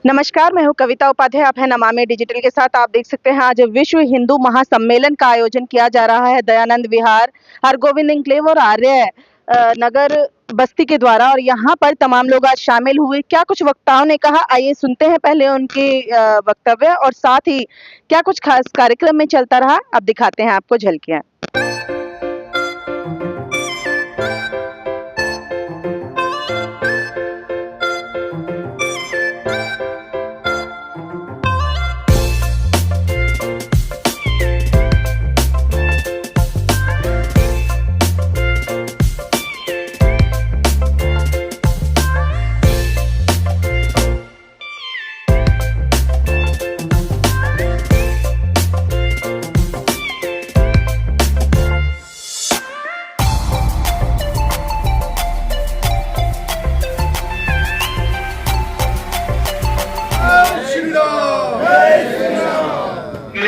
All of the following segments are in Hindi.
नमस्कार, मैं हूं कविता उपाध्याय। आप हैं नमामि डिजिटल के साथ। आप देख सकते हैं आज विश्व हिंदू महासम्मेलन का आयोजन किया जा रहा है दयानंद विहार, हरगोविंद इंक्लेव और आर्य नगर बस्ती के द्वारा, और यहाँ पर तमाम लोग आज शामिल हुए। क्या कुछ वक्ताओं ने कहा, आइए सुनते हैं पहले उनके वक्तव्य, और साथ ही क्या कुछ खास कार्यक्रम में चलता रहा, अब दिखाते हैं आपको झलकियां।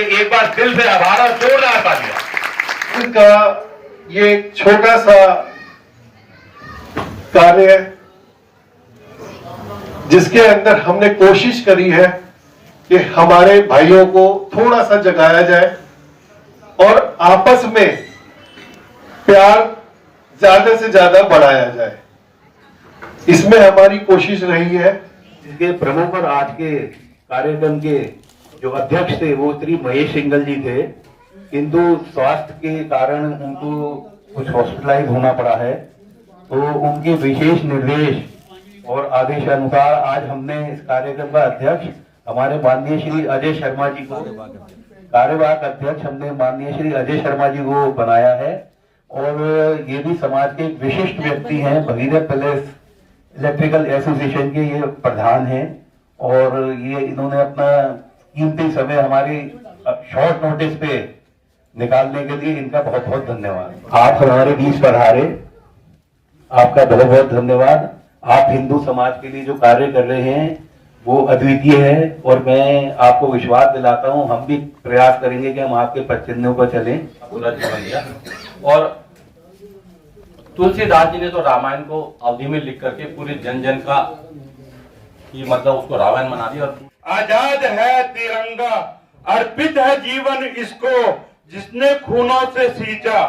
एक बार दिल से आभार और जोरदार तालियां। उनका ये छोटा सा कार्य जिसके अंदर हमने कोशिश करी है कि हमारे भाइयों को थोड़ा सा जगाया जाए और आपस में प्यार ज्यादा से ज्यादा बढ़ाया जाए, इसमें हमारी कोशिश रही है। इसके प्रमुख और आज के कार्यक्रम के जो अध्यक्ष थे वो श्री महेश सिंगल जी थे, किंतु स्वास्थ्य के कारण उनको कुछ हॉस्पिटलाइज होना पड़ा है, तो उनके विशेष निर्देश और आदेश अनुसार आज हमने इस कार्यक्रम का अध्यक्ष हमारे माननीय श्री अजय शर्मा जी को, कार्यवाहक अध्यक्ष हमने माननीय श्री अजय शर्मा जी को बनाया है। और ये भी समाज के एक विशिष्ट व्यक्ति हैं, भगीरथ पैलेस इलेक्ट्रिकल एसोसिएशन के ये प्रधान हैं, और ये इन्होंने अपना कीमती समय हमारी शॉर्ट नोटिस पे निकालने के लिए इनका बहुत बहुत धन्यवाद। आप हमारे बीच पधारे, आपका बहुत बहुत धन्यवाद। आप हिंदू समाज के लिए जो कार्य कर रहे हैं वो अद्वितीय है, और मैं आपको विश्वास दिलाता हूं, हम भी प्रयास करेंगे कि हम आपके पच्चीनों पर चलें। पूरा जीवन दिया। और तुलसीदास जी ने तो रामायण को अवधि में लिख करके पूरे जन जन का मतलब उसको रामायण बना दिया। और आजाद है तिरंगा, अर्पित है जीवन इसको, जिसने खूनों से सींचा।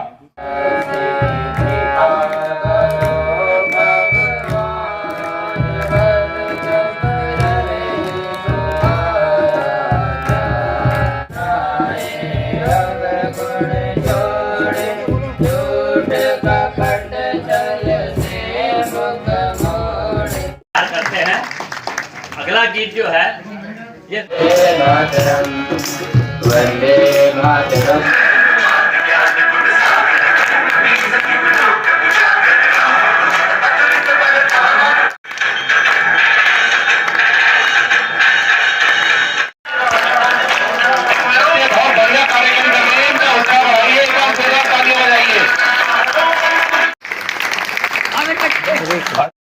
करते हैं। अगला गीत जो है ये वंदे मातरम।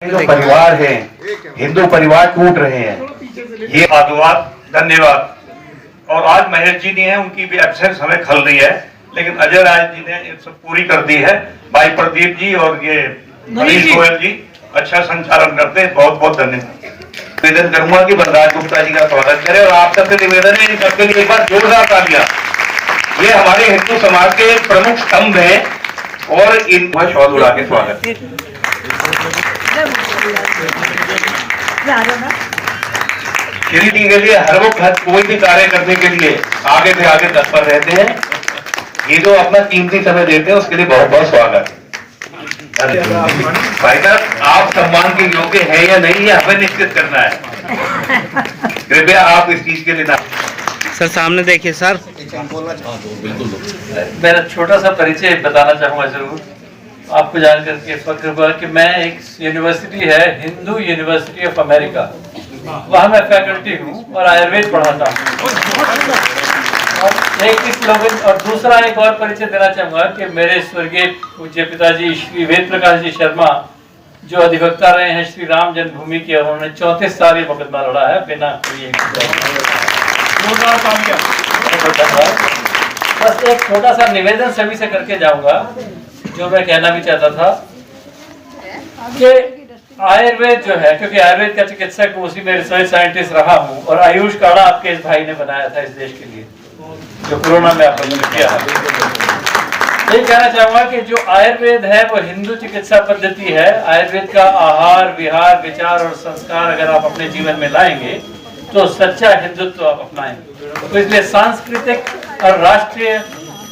जो परिवार है, हिंदू परिवार टूट रहे हैं, ये साधुवाद, धन्यवाद। और आज महेश जी नहीं है, उनकी भी एब्सेंस हमें खल रही है, लेकिन अजय राय जी ने सब पूरी कर दी है। भाई प्रदीप जी और ये मनीष गोयल जी अच्छा संचालन करते हैं, बहुत बहुत धन्यवाद। निवेदन करूंगा कि बलराज गुप्ता जी का स्वागत करें, और आप सबसे निवेदन है इन सबके लिए एक बार जोरदार तालियां। ये हमारे हिंदू समाज के प्रमुख स्तंभ है, और इनका शॉल उड़ा के स्वागत। श्री जी के लिए हर वक्त कोई भी कार्य करने के लिए आगे से आगे तत्पर रहते हैं। ये जो अपना कीमती समय देते हैं उसके लिए बहुत बहुत स्वागत। भाई साहब, आप सम्मान के योग्य है या नहीं, ये हमें निश्चित करना है। कृपया आप इस चीज के लिए ना सर सामने देखिए सर। बिल्कुल मेरा छोटा सा परिचय बताना चाहूंगा जरूर आपको जान करके फक्र हुआ कि मैं एक यूनिवर्सिटी है, हिंदू यूनिवर्सिटी ऑफ अमेरिका, वहां मैं फैकल्टी हूँ और आयुर्वेद पढ़ाता हूँ। और एक इस लोगों और दूसरा एक और परिचय देना चाहूंगा कि मेरे स्वर्गीय पूज्य पिताजी श्री वेद प्रकाश जी शर्मा जो अधिवक्ता रहे हैं श्री राम जन्मभूमि के, उन्होंने 34 साल ये मुकदमा लड़ा है बिना कोई। बस एक छोटा सा निवेदन सभी से करके जाऊंगा, जो मैं कहना भी चाहता था कि आयुर्वेद जो है, क्योंकि आयुर्वेद का चिकित्सक उसी में रिसर्च साइंटिस्ट रहा हूँ, और आयुष काढ़ा आपके इस भाई ने बनाया था इस देश के लिए, जो कोरोना में आप लोगों ने किया है। यही कहना चाहूंगा कि जो आयुर्वेद है वो हिंदू चिकित्सा पद्धति है। आयुर्वेद का आहार विहार विचार और संस्कार अगर आप अपने जीवन में लाएंगे तो सच्चा हिंदुत्व आप अपनाएंगे। तो इसलिए सांस्कृतिक और राष्ट्रीय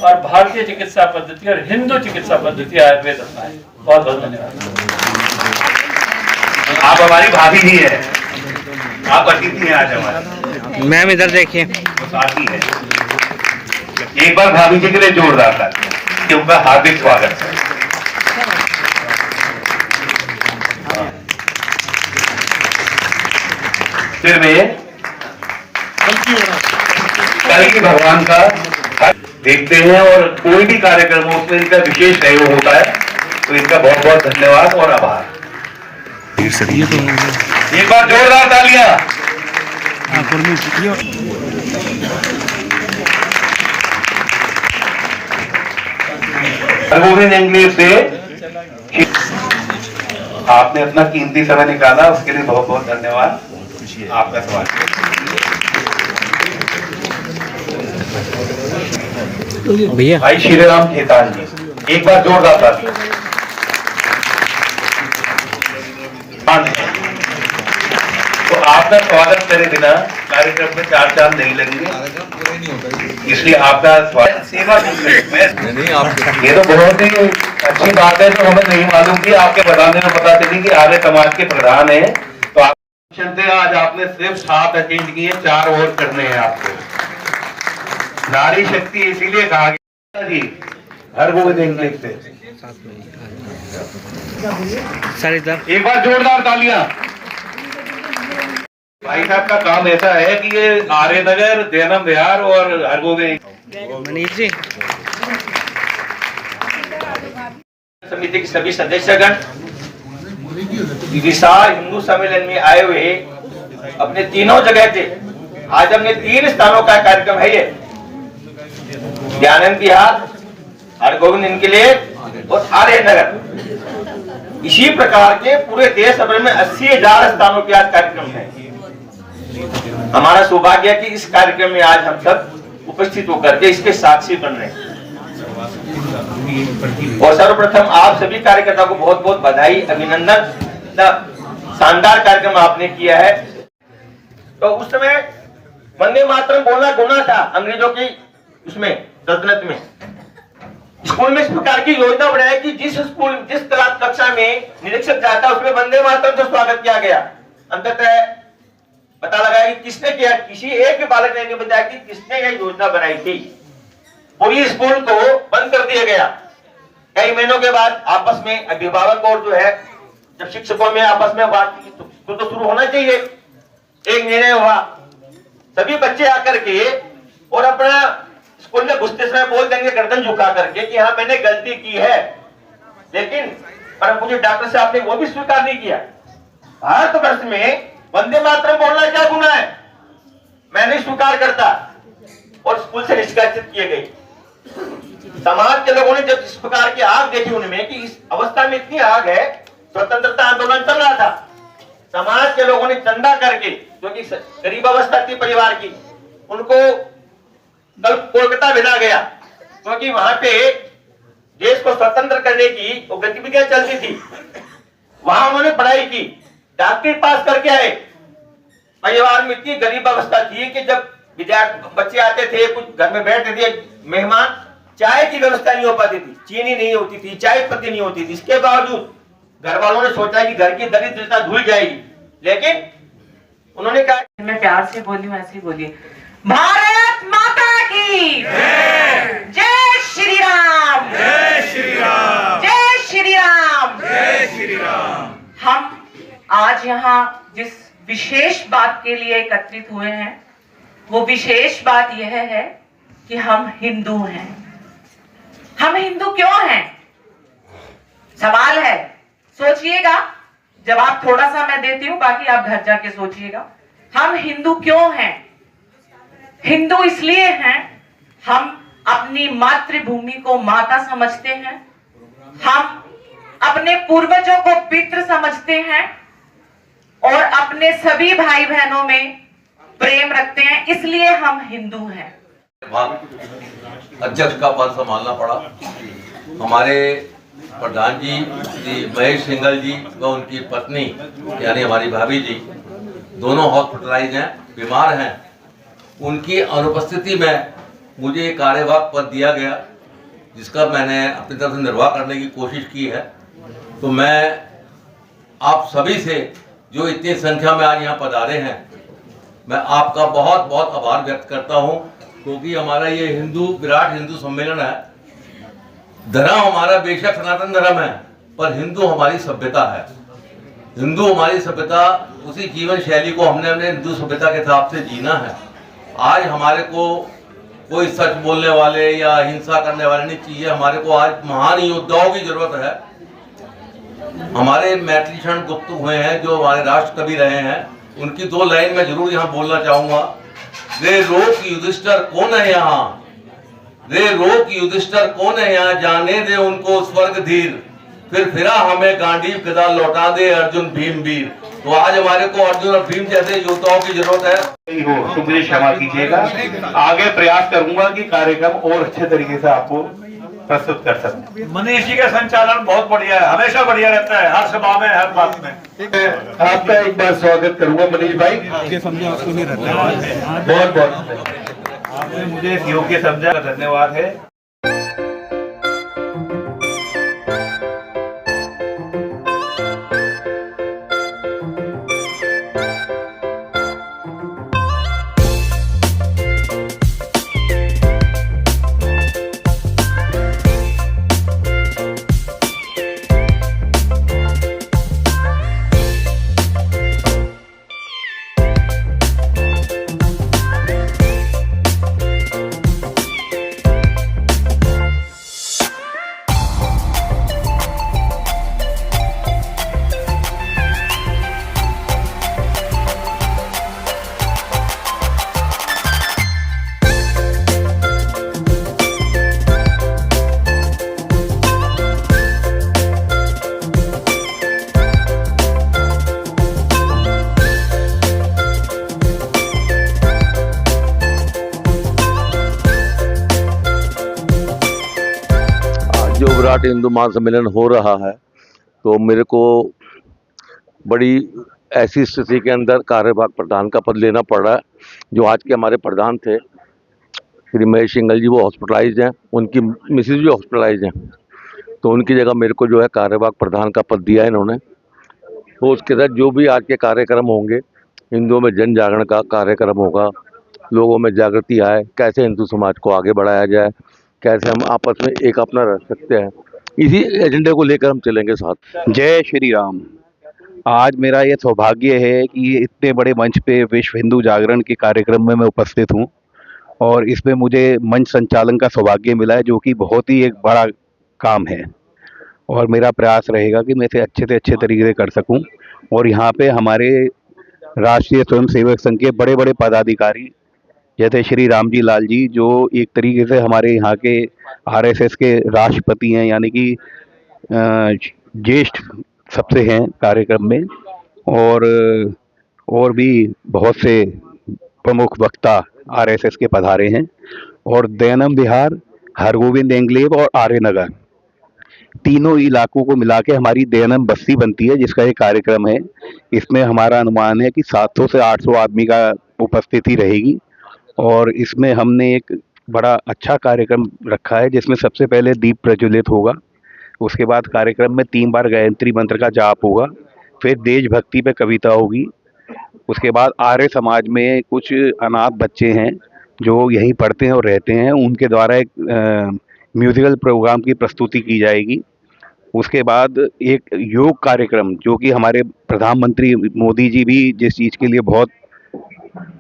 और भारतीय चिकित्सा पद्धति और हिंदू चिकित्सा पद्धति आयुर्वेद अपनाएं। बहुत बहुत धन्यवाद। आप हमारी भाभी ही है, आप अतिथि हैं आज हमारे। मैम इधर देखिए, वो साथी है। एक बार भाभी जी के लिए जोरदार तालियां, उनका हार्दिक स्वागत है। फिर में कल की भगवान का देखते हैं और कोई भी कार्यक्रम हो उसमें इनका विशेष सहयोग होता है, तो इनका बहुत बहुत धन्यवाद और आभार। एक बार जोरदार तालियां। हरगोविंद इंग्लिश से आपने अपना कीमती समय निकाला, उसके लिए बहुत बहुत धन्यवाद। आपका सवाल भैया भाई श्री राम खेतान जी, एक बार जोरदार तालियां। तो आपका स्वागत करे बिना कार्यक्रम में चार चांद नहीं लगेंगे, इसलिए आपका स्वागत सेवा ये तो बहुत ही अच्छी बात है, जो हमें नहीं मालूम थी, आपके बताने में पता चली कि आर्य समाज के प्रधान है। तो आप आज आपने सिर्फ 7 अटेंड किए, 4 और करने हैं आपको। नारी शक्ति इसीलिए कहा गया जी हरगोविंद इंग्लिश से। सर इधर एक बार जोरदार तालियां। भाई साहब का काम ऐसा है कि ये आर्यनगर, जैनम विहार और हरगोविंद मनीष जी, समिति के सभी सदस्यगण विशाल हिंदू सम्मेलन में आए हुए अपने तीनों जगह थे। आज हमने 3 स्थानों का कार्यक्रम है, ये दयानंद विहार, हरगोविंद इनक्लेव और आर्यनगर। इसी प्रकार के पूरे देश भर में 80,000 स्थानों के आज कार्यक्रम है। हमारा सौभाग्य है कि इस कार्यक्रम में आज हम सब उपस्थित होकर के इसके साक्षी बन रहे हैं। और सर्वप्रथम आप सभी कार्यकर्ताओं को बहुत बहुत बधाई, अभिनंदन। शानदार कार्यक्रम आपने किया है। तो उस समय वंदे मातरम बोलना गुनाह था अंग्रेजों की उसमें सल्तनत में। स्कूल में इस प्रकार की योजना बनाई कि जिस क्लास कक्षा में निरीक्षक जाता उसमें वंदे मातरम से स्वागत किया गया। अंततः पता लगा कि किसने किया, किसी एक भी बालक ने नहीं बताया कि किसने यह योजना बनाई थी। पूरी स्कूल को बंद कर दिया गया। कई महीनों के बाद आपस में अभिभावक और जो है जब शिक्षकों में आपस में बात की तो शुरू होना चाहिए। एक निर्णय हुआ, सभी बच्चे आकर के और अपना स्कूल में घुसते समय बोल देंगे गर्दन झुका करके कि हाँ मैंने गलती की है। लेकिन परम पूज्य डॉक्टर साहब ने वो भी स्वीकार नहीं किया। भारतवर्ष में वंदे मातरम बोलना क्या गुनाह है, मैं नहीं स्वीकार करता, और स्कूल से निष्कासित किए गए। समाज के लोगों ने जब इस प्रकार की आग देखी उनमें कि इस अवस्था में इतनी आग है, स्वतंत्रता आंदोलन चल रहा था, समाज के लोगों ने चंदा करके, क्योंकि गरीब अवस्था थी परिवार की, उनको कल कोलकाता भेजा गया, क्योंकि वहां पे देश को स्वतंत्र करने की वो गतिविधियां चलती थी। वहां उन्होंने पढ़ाई की, डॉक्टरी पास करके आए। परिवार में इतनी गरीब अवस्था थी कि जब विद्यार्थी बच्चे आते थे, कुछ घर में बैठते थे मेहमान, चाय की व्यवस्था नहीं हो पाती थी, चीनी नहीं होती थी, चाय पत्ती नहीं होती थी। इसके बावजूद घर वालों ने सोचा कि घर की दरिद्रता धुल जाएगी, लेकिन उन्होंने कहा, मैं प्यार से बोली हूँ, ऐसे बोलिए, भारत माता की जय श्री राम, जय श्री राम, जय श्री राम, जय श्री राम। हम आज यहाँ जिस विशेष बात के लिए एकत्रित हुए हैं, वो विशेष बात यह है कि हम हिंदू हैं। हम हिंदू क्यों हैं? सवाल है, सोचिएगा। जवाब थोड़ा सा मैं देती हूं, बाकी आप घर जाके सोचिएगा। हम हिंदू क्यों हैं? हिंदू इसलिए हैं, हम अपनी मातृभूमि को माता समझते हैं। हम अपने पूर्वजों को पितृ समझते हैं और अपने सभी भाई बहनों में प्रेम रखते हैं, इसलिए हम हिंदू हैं। अध्यक्ष का पद संभालना पड़ा। हमारे प्रधान जी श्री महेश सिंघल जी व उनकी पत्नी यानी हमारी भाभी जी दोनों हॉस्पिटलाइज हैं, बीमार हैं। उनकी अनुपस्थिति में मुझे कार्यवाहक पद दिया गया, जिसका मैंने अपनी तरफ से निर्वाह करने की कोशिश की है। तो मैं आप सभी से जो इतनी संख्या में आज यहाँ पधारे हैं, मैं आपका बहुत बहुत आभार व्यक्त करता हूँ, क्योंकि हमारा ये विराट हिंदू सम्मेलन है। धर्म हमारा बेशक सनातन धर्म है, पर हिंदू हमारी सभ्यता है। हिंदू हमारी सभ्यता, उसी जीवन शैली को हमने अपने हिंदू सभ्यता के हिसाब से जीना है। आज हमारे को कोई सच बोलने वाले या हिंसा करने वाले नहीं चाहिए। हमारे को आज महान योद्धाओं की जरूरत है। हमारे मैथिली शरण गुप्त हुए हैं, जो हमारे राष्ट्र कवि रहे हैं, उनकी 2 लाइन में जरूर यहाँ बोलना चाहूंगा। रे रोक युधिष्ठिर कौन है यहाँ, रे रोक युधिष्ठिर कौन है यहाँ, जाने दे उनको स्वर्ग धीर, फिर फिरा हमें गांडीव गदा लौटा दे अर्जुन भीम वीर। तो आज हमारे को अर्जुन और भीम जैसे योद्धाओं की जरूरत है। तो मुझे क्षमा कीजिएगा, आगे प्रयास करूंगा कि कार्यक्रम और अच्छे तरीके से आपको प्रस्तुत कर सकते। मनीष जी का संचालन बहुत बढ़िया है, हमेशा बढ़िया रहता है, हर सभा में, हर बात में। आपका एक बार स्वागत करूंगा मनीष भाई। बहुत बहुत आपने मुझे योग्य समझा, धन्यवाद है। जो विराट हिंदू महासम्मेलन हो रहा है, तो मेरे को बड़ी ऐसी स्थिति के अंदर कार्यवाहक प्रधान का पद लेना पड़ रहा है। जो आज के हमारे प्रधान थे श्री महेश सिंघल जी, वो हॉस्पिटलाइज हैं, उनकी मिसेज भी हॉस्पिटलाइज हैं, तो उनकी जगह मेरे को जो है कार्यवाहक प्रधान का पद दिया है इन्होंने। तो उसके तहत जो भी आज के कार्यक्रम होंगे, हिंदुओं में जन जागरण का कार्यक्रम होगा, लोगों में जागृति आए, कैसे हिंदू समाज को आगे बढ़ाया जाए, कैसे हम आपस में एक अपना रह सकते हैं, इसी एजेंडे को लेकर हम चलेंगे साथ। जय श्री राम। आज मेरा ये सौभाग्य है कि इतने बड़े मंच पे विश्व हिंदू जागरण के कार्यक्रम में मैं उपस्थित हूँ, और इसमें मुझे मंच संचालन का सौभाग्य मिला है, जो कि बहुत ही एक बड़ा काम है, और मेरा प्रयास रहेगा कि मैं इसे अच्छे तरीके से कर सकूं। और यहाँ पे हमारे राष्ट्रीय स्वयंसेवक संघ के बड़े बड़े पदाधिकारी जैसे श्री रामजी लाल जी, जो एक तरीके से हमारे यहाँ के आरएसएस के राष्ट्रपति हैं, यानी कि ज्येष्ठ सबसे हैं कार्यक्रम में, और भी बहुत से प्रमुख वक्ता आरएसएस के पधारे हैं। और दयानंद विहार, हरगोविंद एंगलेव और आर्य नगर, तीनों इलाकों को मिला के हमारी दयानंद बस्ती बनती है, जिसका ये कार्यक्रम है। इसमें हमारा अनुमान है कि 700 से 800 आदमी का उपस्थिति रहेगी, और इसमें हमने एक बड़ा अच्छा कार्यक्रम रखा है, जिसमें सबसे पहले दीप प्रज्वलित होगा, उसके बाद कार्यक्रम में 3 बार गायत्री मंत्र का जाप होगा, फिर देशभक्ति पे कविता होगी, उसके बाद आर्य समाज में कुछ अनाथ बच्चे हैं जो यहीं पढ़ते हैं और रहते हैं, उनके द्वारा एक म्यूजिकल प्रोग्राम की प्रस्तुति की जाएगी। उसके बाद एक योग कार्यक्रम, जो कि हमारे प्रधानमंत्री मोदी जी भी जिस चीज़ के लिए बहुत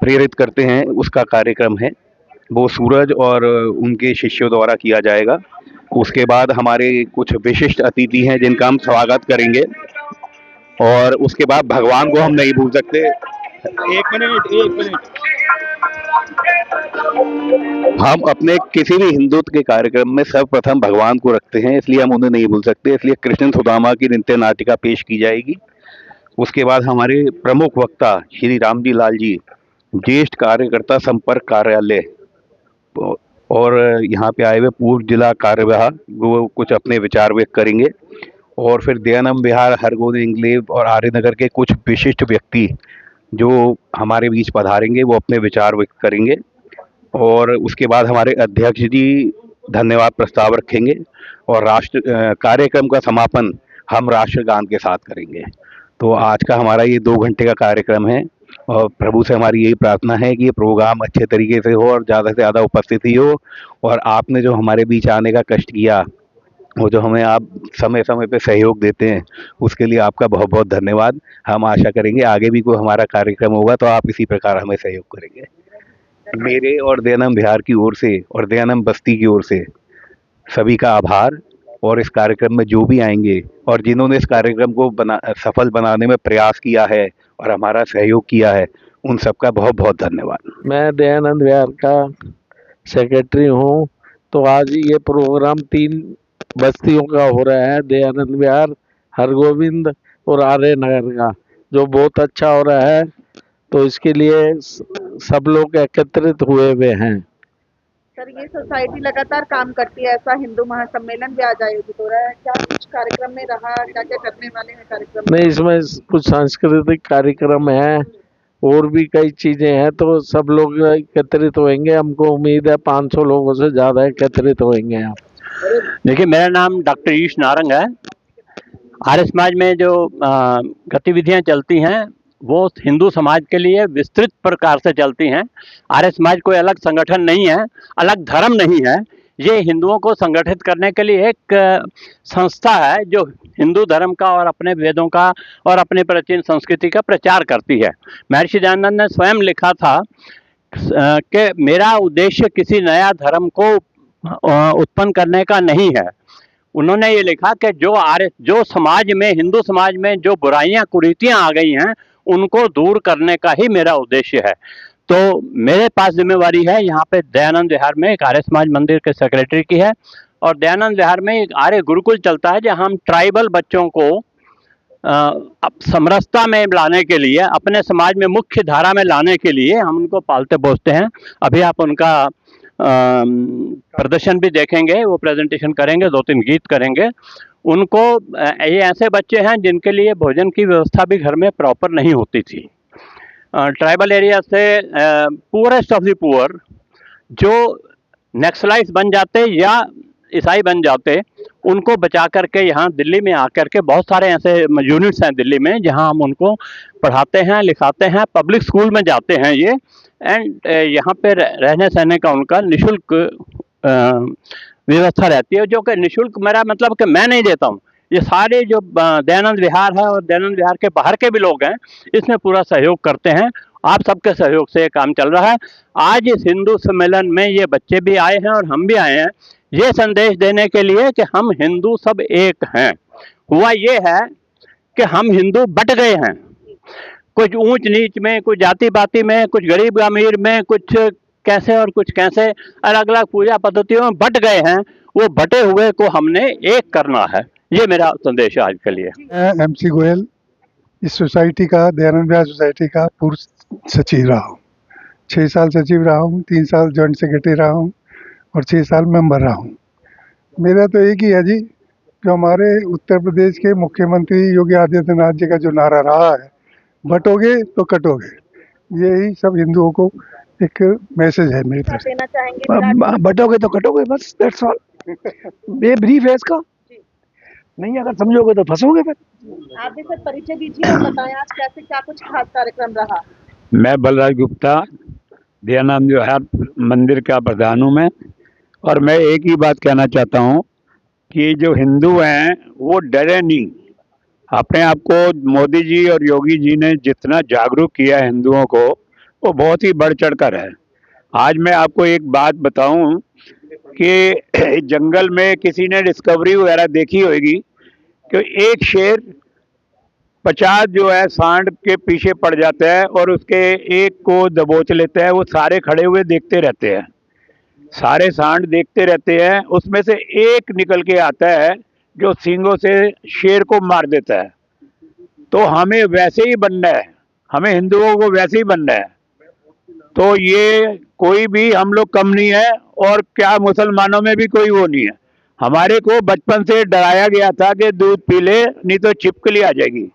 प्रेरित करते हैं, उसका कार्यक्रम है, वो सूरज और उनके शिष्यों द्वारा किया जाएगा। उसके बाद हमारे कुछ विशिष्ट अतिथि हैं जिनका हम स्वागत करेंगे, और उसके बाद भगवान को हम नहीं भूल सकते। एक मिनट हम अपने किसी भी हिंदुत्व के कार्यक्रम में सर्वप्रथम भगवान को रखते हैं, इसलिए हम उन्हें नहीं भूल सकते। इसलिए कृष्ण सुदामा की नृत्य नाटिका पेश की जाएगी। उसके बाद हमारे प्रमुख वक्ता श्री रामजी लाल जी, ज्येष्ठ कार्यकर्ता संपर्क कार्यालय और यहाँ पे आए हुए पूर्व जिला कार्यवाह, वो कुछ अपने विचार व्यक्त करेंगे। और फिर दयानंद विहार, हरगोविंद इंगलेव और आर्यनगर के कुछ विशिष्ट व्यक्ति जो हमारे बीच पधारेंगे, वो अपने विचार व्यक्त करेंगे। और उसके बाद हमारे अध्यक्ष जी धन्यवाद प्रस्ताव रखेंगे और कार्यक्रम का समापन हम राष्ट्रगान के साथ करेंगे। तो आज का हमारा ये 2 घंटे का कार्यक्रम है और प्रभु से हमारी यही प्रार्थना है कि ये प्रोग्राम अच्छे तरीके से हो और ज़्यादा से ज़्यादा उपस्थिति हो। और आपने जो हमारे बीच आने का कष्ट किया, वो जो हमें आप समय समय पे सहयोग देते हैं, उसके लिए आपका बहुत बहुत धन्यवाद। हम आशा करेंगे आगे भी कोई हमारा कार्यक्रम होगा तो आप इसी प्रकार हमें सहयोग करेंगे। मेरे और दयानंद विहार की ओर से और दयानंद बस्ती की ओर से सभी का आभार। और इस कार्यक्रम में जो भी आएंगे और जिन्होंने इस कार्यक्रम को सफल बनाने में प्रयास किया है और हमारा सहयोग किया है, उन सबका बहुत बहुत धन्यवाद। मैं दयानंद विहार का सेक्रेटरी हूँ। तो आज ये प्रोग्राम 3 बस्तियों का हो रहा है, दयानंद विहार, हरगोविंद और आर्य नगर का, जो बहुत अच्छा हो रहा है। तो इसके लिए सब लोग एकत्रित हुए हुए हैं। सर, ये सोसाइटी लगातार काम करती है, ऐसा हिंदू महासम्मेलन भी आज आयोजित हो रहा है, क्या कुछ कार्यक्रम में रहा, क्या क्या करने वाले हैं कार्यक्रम में? नहीं, इसमें कुछ सांस्कृतिक कार्यक्रम है और भी कई चीजें हैं, तो सब लोग एकत्रित होंगे। हमको उम्मीद है 500 लोगों से ज्यादा एकत्रित होंगे यहाँ। देखिए, मेरा नाम डॉक्टर ईश नारंग है। आर्य समाज में जो गतिविधियां चलती हैं वो हिंदू समाज के लिए विस्तृत प्रकार से चलती हैं। आर्य समाज कोई अलग संगठन नहीं है, अलग धर्म नहीं है। ये हिंदुओं को संगठित करने के लिए एक संस्था है जो हिंदू धर्म का और अपने वेदों का और अपने प्राचीन संस्कृति का प्रचार करती है। महर्षि दयानंद ने स्वयं लिखा था कि मेरा उद्देश्य किसी नया धर्म को उत्पन्न करने का नहीं है। उन्होंने ये लिखा कि जो समाज में, हिंदू समाज में जो बुराइयां कुरीतियां आ गई हैं, उनको दूर करने का ही मेरा उद्देश्य है। तो मेरे पास जिम्मेवारी है यहाँ पे दयानंद विहार में एक आर्य समाज मंदिर के सेक्रेटरी की है। और दयानंद विहार में एक आर्य गुरुकुल चलता है जहाँ हम ट्राइबल बच्चों को समरसता में लाने के लिए, अपने समाज में मुख्य धारा में लाने के लिए हम उनको पालते पोसते हैं। अभी आप उनका प्रदर्शन भी देखेंगे, वो प्रेजेंटेशन करेंगे, 2-3 गीत करेंगे। उनको ये ऐसे बच्चे हैं जिनके लिए भोजन की व्यवस्था भी घर में प्रॉपर नहीं होती थी। ट्राइबल एरिया से पुअरेस्ट ऑफ द पुअर जो नक्सलाइट्स बन जाते या ईसाई बन जाते, उनको बचा करके यहाँ दिल्ली में आकर के बहुत सारे ऐसे यूनिट्स हैं दिल्ली में जहाँ हम उनको पढ़ाते हैं, लिखाते हैं, पब्लिक स्कूल में जाते हैं ये। एंड यहाँ पे रहने सहने का उनका निःशुल्क व्यवस्था रहती है, जो कि निःशुल्क मेरा मतलब कि मैं नहीं देता हूँ। ये सारे जो दयानंद विहार है और दयानंद विहार के बाहर के भी लोग हैं, इसमें पूरा सहयोग करते हैं। आप सबके सहयोग से ये काम चल रहा है। आज इस हिंदू सम्मेलन में ये बच्चे भी आए हैं और हम भी आए हैं, ये संदेश देने के लिए कि हम हिंदू सब एक हैं। हुआ ये है कि हम हिंदू बट गए हैं, कुछ ऊंच नीच में, कुछ जाति पाति में, कुछ गरीब अमीर में, कुछ कैसे और कुछ कैसे, अलग अलग पूजा पद्धतियों में बट गए हैं। वो बटे हुए को हमने एक करना है, ये मेरा संदेश है आज के लिए। MC गोयल, इस सोसाइटी का, दयानंद विहार सोसाइटी का पूर्व सचिव रहा हूँ। 6 साल सचिव रहा हूँ, 3 साल जॉइंट सेक्रेटरी रहा हूँ और 6 साल मेंबर रहा हूँ। मेरा तो एक ही है जी, जो हमारे उत्तर प्रदेश के मुख्यमंत्री योगी आदित्यनाथ जी का जो नारा रहा है, बटोगे तो कटोगे, यही सब हिंदुओं को एक मैसेज है मेरी तरफ से। बटोगे तो कटोगे, बस दैट्स ऑल। ये ब्रीफ है इसका, नहीं अगर समझोगे तो फंसोगे फिर। आप भी सर परिचय दीजिए और बताएं आज कैसे क्या कुछ खास कार्यक्रम रहा। मैं बलराज गुप्ता, दयानंद विहार मंदिर का प्रधान हूँ मैं। और मैं एक ही बात कहना चाहता हूँ कि जो हिंदू हैं वो डरे नहीं। अपने आप को मोदी जी और योगी जी ने जितना जागरूक किया है हिंदुओं को, वो बहुत ही बढ़ चढ़ कर है। आज मैं आपको एक बात बताऊं कि जंगल में किसी ने डिस्कवरी वगैरह देखी होगी कि एक शेर 50 जो है सांड के पीछे पड़ जाता है और उसके एक को दबोच लेता है। वो सारे खड़े हुए देखते रहते हैं, सारे सांड देखते रहते हैं। उसमें से एक निकल के आता है जो सींगों से शेर को मार देता है। तो हमें वैसे ही बनना है, हमें हिंदुओं को वैसे ही बनना है। तो ये कोई भी हम लोग कम नहीं है और क्या मुसलमानों में भी कोई वो नहीं है। हमारे को बचपन से डराया गया था कि दूध पी ले नहीं तो छिपकली आ जाएगी,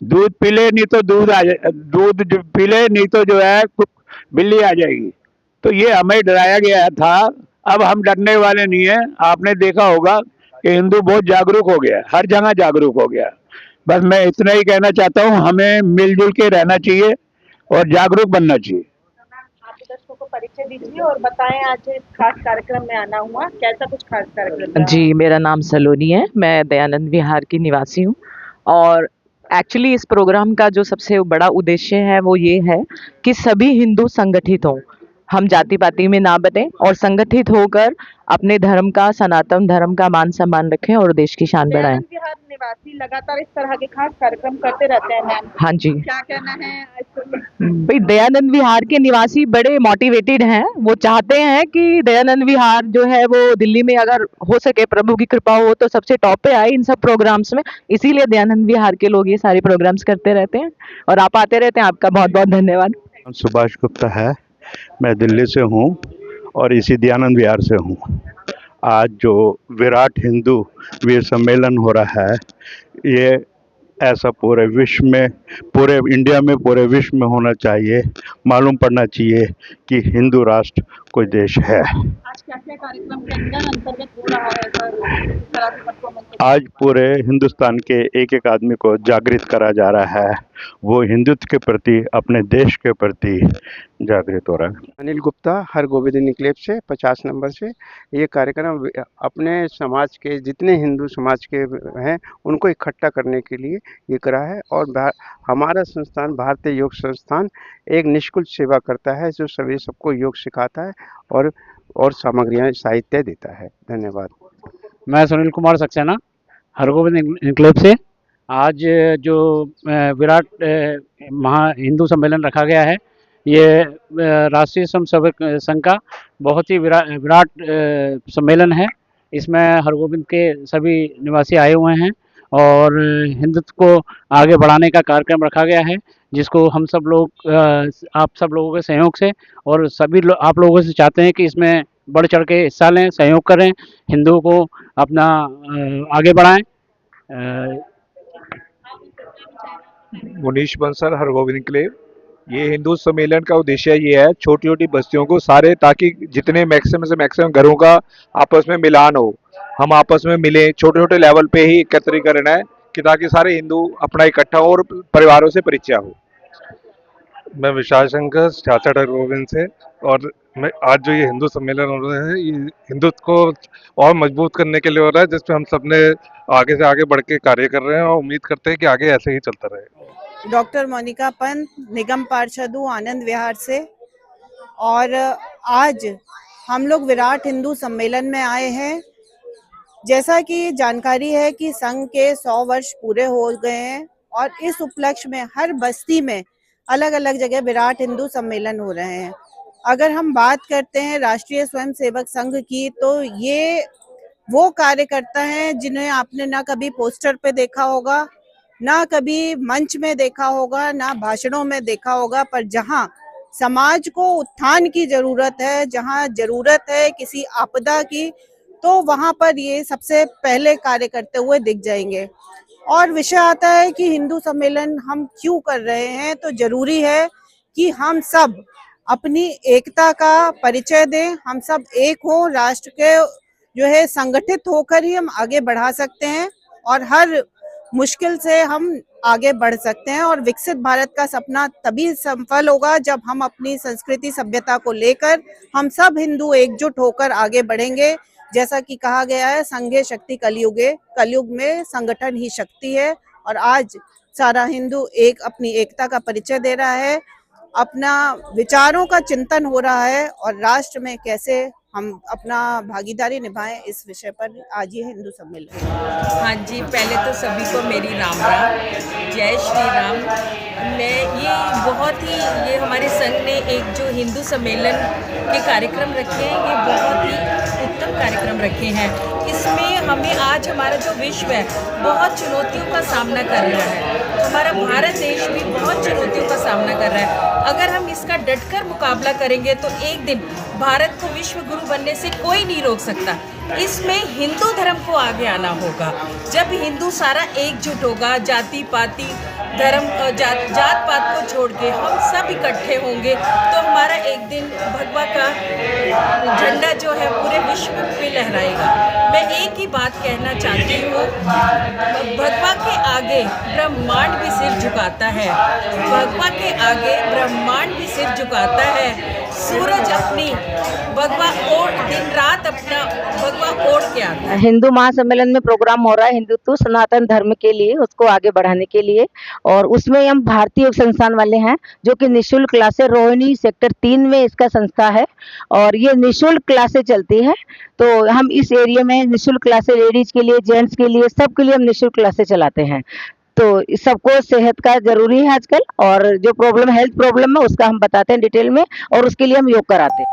दूध पी ले नहीं तो दूध पी ले नहीं तो जो है बिल्ली आ जाएगी। तो ये हमें डराया गया था। अब हम डरने वाले नहीं है। आपने देखा होगा कि हिंदू बहुत जागरूक हो गया, हर जगह जागरूक हो गया। बस मैं इतना ही कहना चाहता हूँ, हमें मिलजुल के रहना चाहिए और जागरूक बनना चाहिए। आप दर्शकों को परिचय दीजिए और बताएं आज इस खास कार्यक्रम में आना हुआ, कैसा कुछ खास कार्यक्रम रहा? जी, मेरा नाम सलोनी है, मैं दयानंद विहार की निवासी हूँ। और एक्चुअली इस प्रोग्राम का जो सबसे बड़ा उद्देश्य है वो ये है कि सभी हिंदू संगठित हों, हम जाति पाति में ना बने और संगठित होकर अपने धर्म का, सनातन धर्म का मान सम्मान रखें और देश की शान बढ़ाएं। दयानंद विहार निवासी लगातार इस तरह के खास कार्यक्रम करते रहते हैं मैम। हाँ जी, क्या कहना है भाई दयानंद विहार के निवासी बड़े मोटिवेटेड हैं। वो चाहते हैं कि दयानंद विहार जो है वो दिल्ली में अगर हो सके, प्रभु की कृपा हो तो सबसे टॉप पे आए इन सब प्रोग्राम्स में। इसीलिए दयानंद विहार के लोग ये सारे प्रोग्राम्स करते रहते हैं और आप आते रहते हैं। आपका बहुत बहुत धन्यवाद। सुभाष गुप्ता है, मैं दिल्ली से हूँ और इसी दयानंद विहार से हूँ। आज जो विराट हिंदू वीर सम्मेलन हो रहा है, ये ऐसा पूरे विश्व में, पूरे इंडिया में, पूरे विश्व में होना चाहिए। मालूम पड़ना चाहिए कि हिंदू राष्ट्र कोई देश है। आज क्या क्या कार्यक्रम के अंतर्गत हो रहा है सर? किस तरह की परफॉर्मेंस? आज पूरे हिंदुस्तान के एक एक आदमी को जागृत करा जा रहा है, वो हिंदुत्व के प्रति, अपने देश के प्रति जागृत हो रहा है। अनिल गुप्ता, हरगोविंद एन्क्लेव से 50 नंबर से। ये कार्यक्रम अपने समाज के जितने हिंदू समाज के हैं उनको इकट्ठा करने के लिए ये करा है। और हमारा संस्थान भारतीय योग संस्थान एक निःशुल्क सेवा करता है, जो सभी सबको योग सिखाता है और सामग्रियाँ, साहित्य देता है। धन्यवाद। मैं सुनील कुमार सक्सेना, हरगोविंद एन्क्लेव से। आज जो विराट हिंदू सम्मेलन रखा गया है, ये राष्ट्रीय स्वयंसेवक संघ का बहुत ही विराट सम्मेलन है। इसमें हरगोविंद के सभी निवासी आए हुए हैं और हिंदुत्व को आगे बढ़ाने का कार्यक्रम रखा गया है, जिसको हम सब लोग, आप सब लोगों के सहयोग से और सभी आप लोगों से चाहते हैं कि इसमें बढ़ चढ़ के हिस्सा लें, सहयोग करें, हिंदुओं को अपना आगे बढ़ाएं। मुनीश बंसल, हरगोविंद एन्क्लेव। ये हिंदू सम्मेलन का उद्देश्य ये है, छोटी छोटी बस्तियों को सारे, ताकि जितने मैक्सिमम से मैक्सिमम घरों का आपस में मिलान हो, हम आपस में मिलें। छोटे छोटे लेवल पे ही एकत्रीकरण है कि ताकि सारे हिंदू अपना इकट्ठा हो और परिवारों से परिचय हो। मैं विशाल शंकर, 66 हरगोविंद से। और मैं आज जो ये हिंदू सम्मेलन हो रहा है, ये हिंदुत्व को और मजबूत करने के लिए हो रहा है, जिसमें हम सब ने आगे से आगे बढ़ के कार्य कर रहे हैं और उम्मीद करते हैं कि आगे ऐसे ही चलता रहे। डॉक्टर मोनिका पंत, निगम पार्षद हूँ आनंद विहार से। और आज हम लोग विराट हिंदू सम्मेलन में आए हैं। जैसा कि जानकारी है कि संघ के 100 वर्ष पूरे हो गए हैं और इस उपलक्ष्य में हर बस्ती में अलग अलग जगह विराट हिंदू सम्मेलन हो रहे हैं। अगर हम बात करते हैं राष्ट्रीय स्वयंसेवक संघ की, तो ये वो कार्यकर्ता हैं जिन्हें आपने ना कभी पोस्टर पे देखा होगा, ना कभी मंच में देखा होगा, ना भाषणों में देखा होगा, पर जहां समाज को उत्थान की जरूरत है, जहां जरूरत है किसी आपदा की, तो वहां पर ये सबसे पहले कार्य करते हुए दिख जाएंगे। और विषय आता है कि हिंदू सम्मेलन हम क्यों कर रहे हैं, तो जरूरी है कि हम सब अपनी एकता का परिचय दें, हम सब एक हों, राष्ट्र के जो है संगठित होकर ही हम आगे बढ़ा सकते हैं और हर मुश्किल से हम आगे बढ़ सकते हैं। और विकसित भारत का सपना तभी सफल होगा जब हम अपनी संस्कृति सभ्यता को लेकर हम सब हिंदू एकजुट होकर आगे बढ़ेंगे। जैसा कि कहा गया है, संघे शक्ति कलयुगे, कलयुग में संगठन ही शक्ति है। और आज सारा हिंदू अपनी एकता का परिचय दे रहा है, अपना विचारों का चिंतन हो रहा है और राष्ट्र में कैसे हम अपना भागीदारी निभाएं इस विषय पर आज ये हिंदू सम्मेलन। हाँ जी, पहले तो सभी को मेरी राम राम, जय श्री राम। ये हमारे संघ ने एक जो हिंदू सम्मेलन के कार्यक्रम रखे हैं, ये बहुत ही उत्तम कार्यक्रम रखे हैं। इसमें हमें आज हमारा जो विश्व है बहुत चुनौतियों का सामना कर रहा है, हमारा भारत देश भी बहुत चुनौतियों का सामना कर रहा है। अगर हम इसका डटकर मुकाबला करेंगे तो एक दिन भारत को विश्व गुरु बनने से कोई नहीं रोक सकता। इसमें हिंदू धर्म को आगे आना होगा। जब हिंदू सारा एकजुट होगा, जाति पाति धर्म जात पात को छोड़ के हम सब इकट्ठे होंगे तो हमारा एक दिन भगवा का झंडा जो है पूरे विश्व में लहराएगा। मैं एक ही बात कहना चाहती हूँ, भगवा के आगे ब्रह्मांड भी सिर झुकाता है, भगवा के आगे ब्रह्मांड भी सिर झुकाता है। सूरज अपनी भगवा ओढ़ दिन रात अपना भगवा ओढ़ के आता है। हिंदू महासम्मेलन में प्रोग्राम हो रहा है हिंदुत्व सनातन धर्म के लिए, उसको आगे बढ़ाने के लिए, और उसमें हम भारतीय योग संस्थान वाले हैं जो कि निःशुल्क क्लासें, रोहिणी सेक्टर 3 में इसका संस्था है और ये निःशुल्क क्लासें चलती है। तो हम इस एरिया में निःशुल्क क्लासें लेडीज के लिए, जेंट्स के लिए, सबके लिए हम निःशुल्क क्लासें चलाते हैं। तो सबको सेहत का जरूरी है आजकल, और जो प्रॉब्लम हेल्थ प्रॉब्लम है उसका हम बताते हैं डिटेल में, और उसके लिए हम योग कराते हैं।